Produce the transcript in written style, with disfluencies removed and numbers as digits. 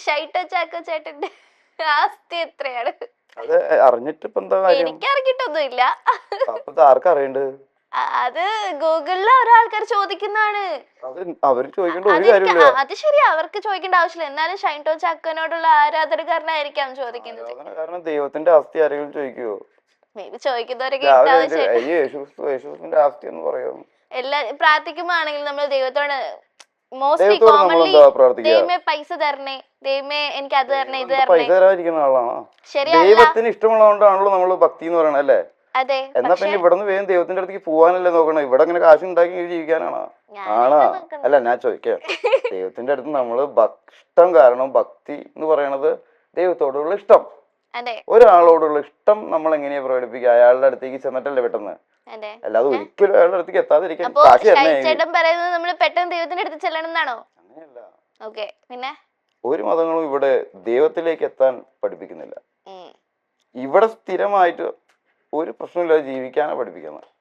ഷൈട്ടോ ചാക്കോ ചേട്ടന്റെ ആസ്തി എത്രയാണ്? അത് അറിഞ്ഞിട്ട് ഇപ്പൊ എന്താ കാര്യം? എനിക്ക് അറിഞ്ഞിട്ടൊന്നുമില്ല. അപ്പൊ ഇത് ആർക്കാ അറിയണ്ട്? അത് ഗൂഗിളില് ഓരോ ആൾക്കാർ ചോദിക്കുന്നതാണ്. അത് അവര് ചോദിക്കേണ്ട ഒരു കാര്യമില്ല. അത് ശരിയാ, അവർക്ക് ചോദിക്കേണ്ട ആവശ്യമില്ല. എന്നാലും ഷൈൻടോ ചാക്കോനോടുള്ള ആരാധന കാരണമായിരിക്കാം ചോദിക്കുന്നത്. കാരണം ദൈവത്തിന്റെ ആസ്തി ആരെങ്കിലും ചോദിക്കുവോ? മേ ബി ചോദിക്കുന്നവരൊക്കെ ആവശ്യം. യേശുവിന്റെ ആസ്തി എന്ന് പറയുമോ? എല്ലാ പ്രാർത്ഥിക്കുമ്പോഴാണെങ്കിൽ നമ്മൾ ദൈവത്തോട് മോസ്റ്റ്ലി കോമൺലി ദൈവമേ പൈസ തരണേ, ദൈവമേ എനിക്ക് അത് തരണേ, ഇത് തരണേ. പൈസ തരാതിരിക്കുന്ന ആളാണോ? ശരിയല്ല, ദൈവത്തിന് ഇഷ്ടമുള്ളതുകൊണ്ടാണല്ലോ നമ്മള് ഭക്തി എന്ന് പറയണത് അല്ലേ? അതെ. എന്നാ പിന്നെ ഇവിടെ നിന്ന് വേഗം ദൈവത്തിന്റെ അടുത്തേക്ക് പോകാനല്ലേ നോക്കണം? ഇവിടെ ഇങ്ങനെ കാശ് ഉണ്ടാക്കി ജീവിക്കാനാണോ? ആണോ? അല്ല, ഞാൻ ചോദിക്കാം. ദൈവത്തിന്റെ അടുത്ത് നമ്മള് ഇഷ്ടം കാരണം ഭക്തി എന്ന് പറയണത് ദൈവത്തോടുള്ള ഇഷ്ടം. ഒരാളോടുള്ള ഇഷ്ടം നമ്മൾ എങ്ങനെയാ പ്രകടിപ്പിക്കുക? അയാളുടെ അടുത്തേക്ക് ചെന്നിട്ടല്ലേ പെട്ടെന്ന്. അല്ലാതെ ഒരിക്കലും അയാളുടെ അടുത്തേക്ക് എത്താതിരിക്കാൻ. പറയുന്നത് നമ്മൾ പെട്ടെന്ന് ദൈവത്തിന്റെ അടുത്ത് ചെല്ലണം എന്നാണോ? അങ്ങനെയല്ല. ഓക്കെ, പിന്നെ ഒരു മതങ്ങളും ഇവിടെ ദൈവത്തിലേക്ക് എത്താൻ പഠിപ്പിക്കുന്നില്ല. ഇവിടെ സ്ഥിരമായിട്ട് ഒരു പ്രശ്നമില്ലാതെ ജീവിക്കാനാണ് പഠിപ്പിക്കുന്നത്.